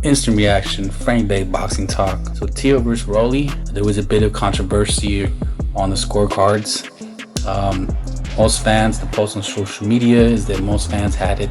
Instant reaction, frame based boxing talk. So Teo versus Rolly, there was a bit of controversy on the scorecards. Most fans, the post on social media is that most fans had it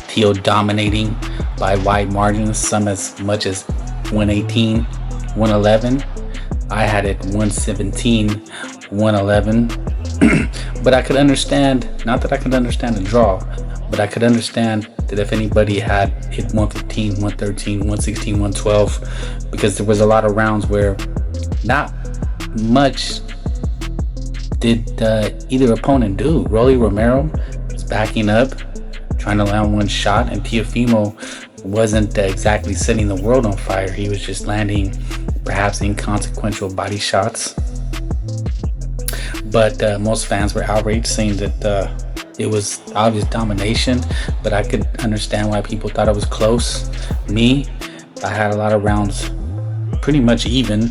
Teo dominating by wide margins, some as much as 118, 111. I had it 117, 111. But I could understand, not that I could understand the draw, but I could understand that if anybody had hit 115, 113, 116, 112, because there was a lot of rounds where not much did either opponent do. Rolly Romero was backing up, trying to land one shot, and Teofimo wasn't exactly setting the world on fire. He was just landing perhaps inconsequential body shots. But most fans were outraged, saying that it was obvious domination, but I could understand why people thought it was close. Me, I had a lot of rounds pretty much even.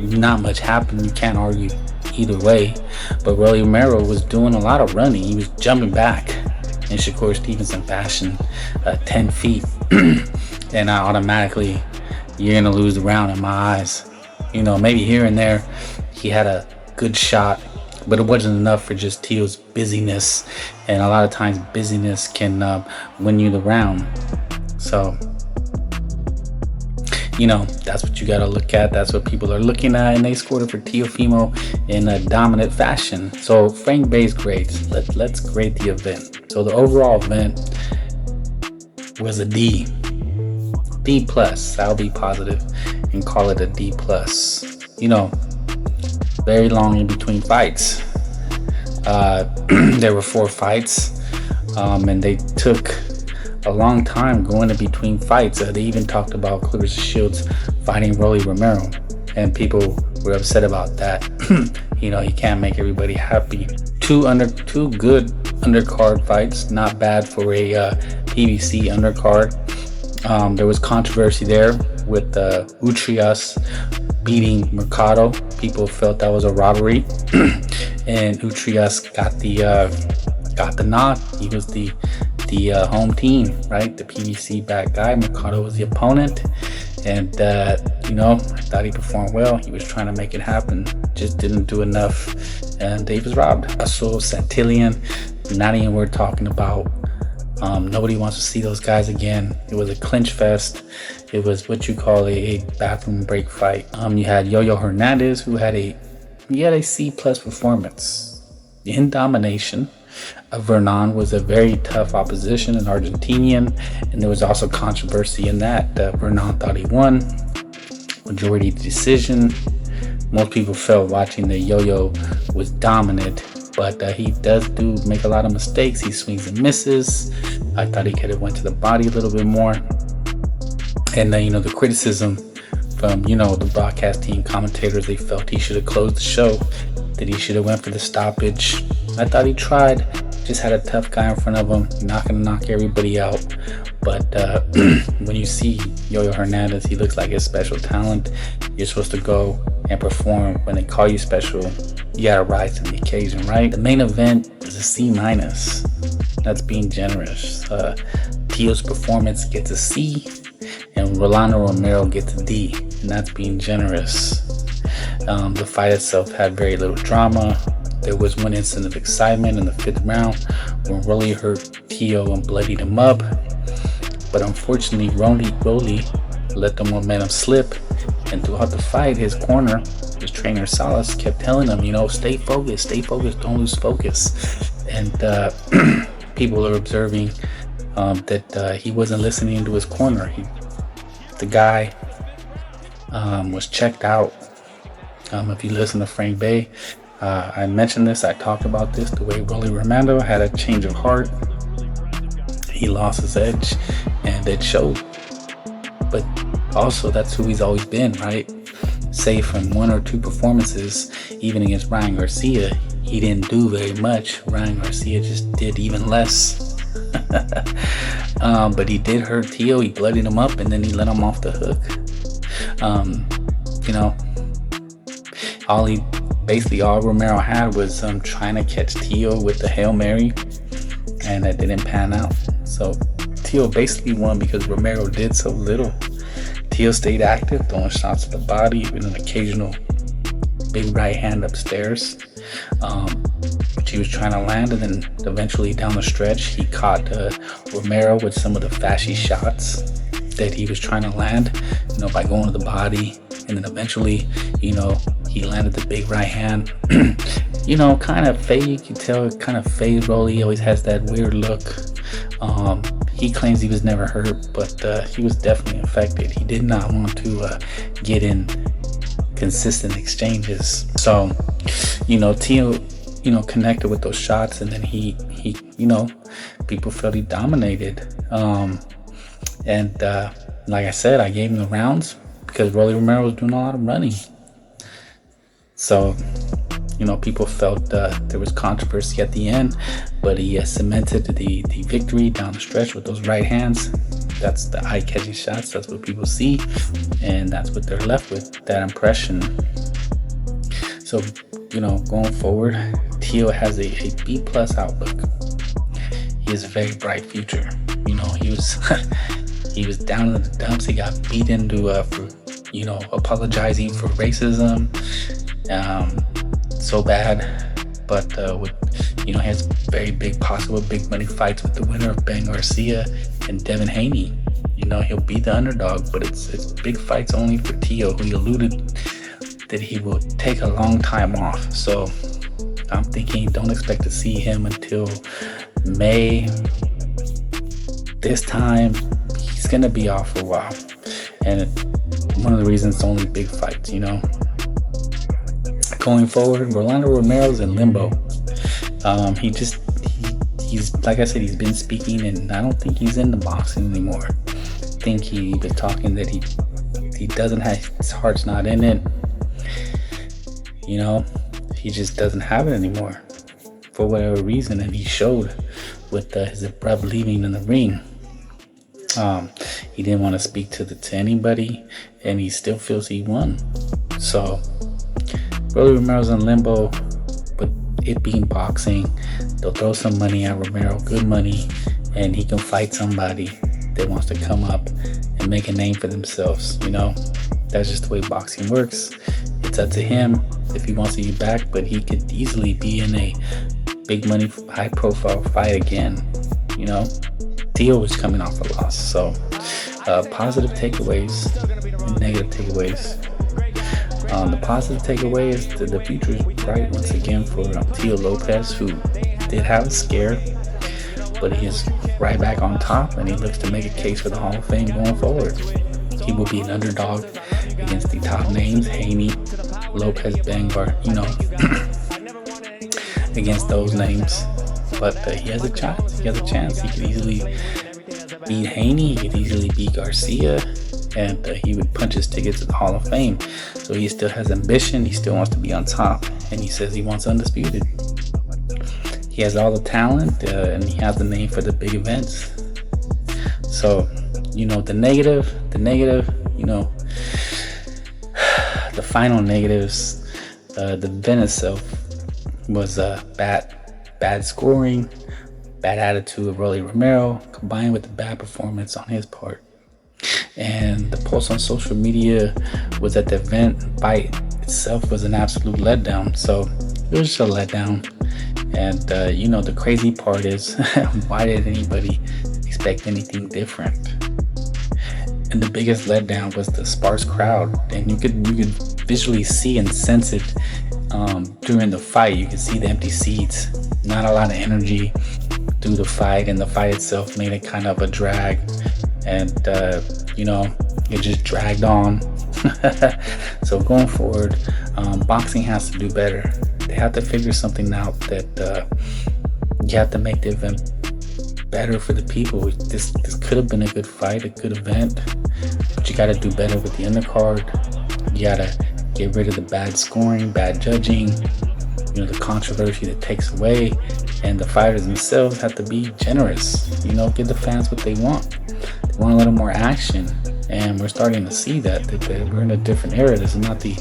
Not much happened. You can't argue either way. But Rolly Romero was doing a lot of running. He was jumping back in Shakur Stevenson fashion, 10 feet. And I automatically, you're going to lose the round in my eyes. You know, maybe here and there he had a good shot, but it wasn't enough for just Teo's busyness, and a lot of times busyness can win you the round. So, you know, that's what you got to look at. That's what people are looking at, and they scored it for Teofimo in a dominant fashion. So, frame-based grades. Let's grade the event. So, the overall event was a D. D plus. I'll be positive and call it a D plus. You know, very long in between fights. There were 4 fights, and they took a long time going in between fights. They even talked about Clarissa Shields fighting Rolly Romero, and people were upset about that. You know, you can't make everybody happy. Two good undercard fights, not bad for a PBC undercard. There was controversy there with Utrias beating Mercado. People felt that was a robbery, and Utrias got the nod. He was the home team, right? The PBC back guy. Mercado was the opponent, and you know, I thought he performed well. He was trying to make it happen, just didn't do enough, and he was robbed. Also, Santillan, not even worth talking about. Nobody wants to see those guys again. It was a clinch fest. It was what you call a bathroom break fight. You had Yo-Yo Hernandez, who had a C plus performance in domination. Vernon was a very tough opposition, an Argentinian, and there was also controversy in that. Vernon thought he won, majority decision. Most people felt watching the Yo-Yo was dominant, but he does make a lot of mistakes. He swings and misses. I thought he could have went to the body a little bit more. And you know, the criticism from, you know, the broadcast team commentators, they felt he should have closed the show, that he should have went for the stoppage. I thought he tried, just had a tough guy in front of him. You're not going to knock everybody out. But when you see Yo-Yo Hernandez, he looks like a special talent. You're supposed to go and perform. When they call you special, you got to rise to the occasion, right? The main event is a C minus. That's being generous. Teo's performance gets a C, and Rolando Romero gets a D, and that's being generous. The fight itself had very little drama. There was one incident of excitement in the 5th round when Rolly hurt Teo and bloodied him up. But unfortunately, Rolly let the momentum slip, and throughout the fight, his corner, his trainer Salas, kept telling him, you know, stay focused, don't lose focus. And people are observing that he wasn't listening to his corner. The guy was checked out. If you listen to Frank Bay, I mentioned this, I talked about this, the way Rolly Romero had a change of heart. He lost his edge, and it showed. But also, that's who he's always been, right? Save from 1 or 2 performances, even against Ryan Garcia, he didn't do very much. Ryan Garcia just did even less. But he did hurt Teo. He bloodied him up, and then he let him off the hook. You know, all Romero had was trying to catch Teo with the Hail Mary, and that didn't pan out. So Teo basically won because Romero did so little. Teo stayed active, throwing shots to the body, with an occasional big right hand upstairs, which he was trying to land. And then eventually down the stretch, he caught Romero with some of the fashy shots that he was trying to land, by going to the body. And then eventually, he landed the big right hand. Kind of fade. You can tell, kind of fade Rolly. He always has that weird look. He claims he was never hurt, but he was definitely affected. He did not want to get in consistent exchanges. So, Teo, connected with those shots, and then he people felt he dominated. And like I said, I gave him the rounds because Rolly Romero was doing a lot of running. So, people felt there was controversy at the end, but he cemented the victory down the stretch with those right hands. That's the eye-catching shots. That's what people see, and that's what they're left with, that impression. So, going forward, Teo has a B+ outlook. He has a very bright future. He was down in the dumps. He got beat into for apologizing for racism. So bad, but he has very possible big money fights with the winner of Ben Garcia and Devin Haney. He'll be the underdog, but it's big fights only for Teo, who he alluded that he will take a long time off. So I'm thinking, don't expect to see him until May. This time he's gonna be off for a while, and one of the reasons it's only big fights. Going forward, Rolando Romero's in limbo. He's like I said, he's been speaking, and I don't think he's into boxing anymore. I think he was talking that he doesn't have, his heart's not in it. He just doesn't have it anymore for whatever reason, and he showed with his abrupt leaving in the ring. He didn't want to speak to anybody, and he still feels he won. So Rolly Romero's in limbo, but it being boxing, they'll throw some money at Romero, good money, and he can fight somebody that wants to come up and make a name for themselves. That's just the way boxing works. It's up to him if he wants to get back, but he could easily be in a big money, high profile fight again. Teo was coming off a loss. So positive takeaways and negative takeaways. The positive takeaway is that the future is bright once again for Teo Lopez, who did have a scare, but he is right back on top, and he looks to make a case for the Hall of Fame going forward. He will be an underdog against the top names, Haney, Lopez, Bangar, against those names. But he has a chance. He could easily beat Haney. He could easily beat Garcia. And he would punch his ticket to the Hall of Fame. So he still has ambition. He still wants to be on top. And he says he wants undisputed. He has all the talent, and he has the name for the big events. So, the negative, the final negatives, the event itself was bad scoring, bad attitude of Rolly Romero, combined with the bad performance on his part. And the post on social media was that the event by itself was an absolute letdown. So it was just a letdown. And the crazy part is, why did anybody expect anything different? And the biggest letdown was the sparse crowd, and you could visually see and sense it during the fight. You could see the empty seats, not a lot of energy through the fight, and the fight itself made it kind of a drag. And it just dragged on. So going forward, boxing has to do better. They have to figure something out that you have to make the event better for the people. This could have been a good fight, a good event, but you got to do better with the undercard. You got to get rid of the bad scoring, bad judging, the controversy that takes away, and the fighters themselves have to be generous. Give the fans what they want. They want a little more action, and we're starting to see that we're in a different era. This is not the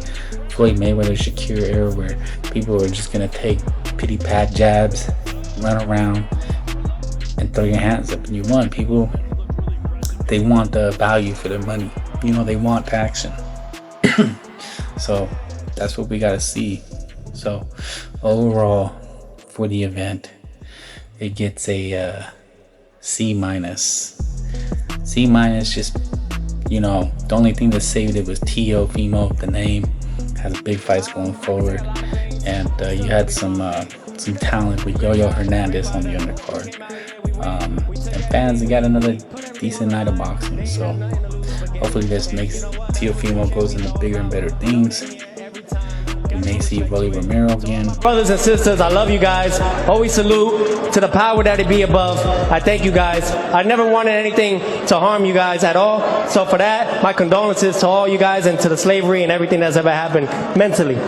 Floyd Mayweather Shakir era where people are just gonna take pity pat jabs, run around, and throw your hands up and you won. People, they want the value for their money. they want action. So that's what we got to see. So overall for the event, it gets a C minus. C minus. Just, the only thing that saved it was Teofimo, the name. Has big fights going forward, and you had some talent with Yo-Yo Hernandez on the undercard. And fans, they got another decent night of boxing. So hopefully this makes Teofimo goes into bigger and better things. We may see Rolly Romero again. Brothers and sisters, I love you guys. Always salute to the power that it be above. I thank you guys. I never wanted anything to harm you guys at all. So for that, my condolences to all you guys and to the slavery and everything that's ever happened mentally.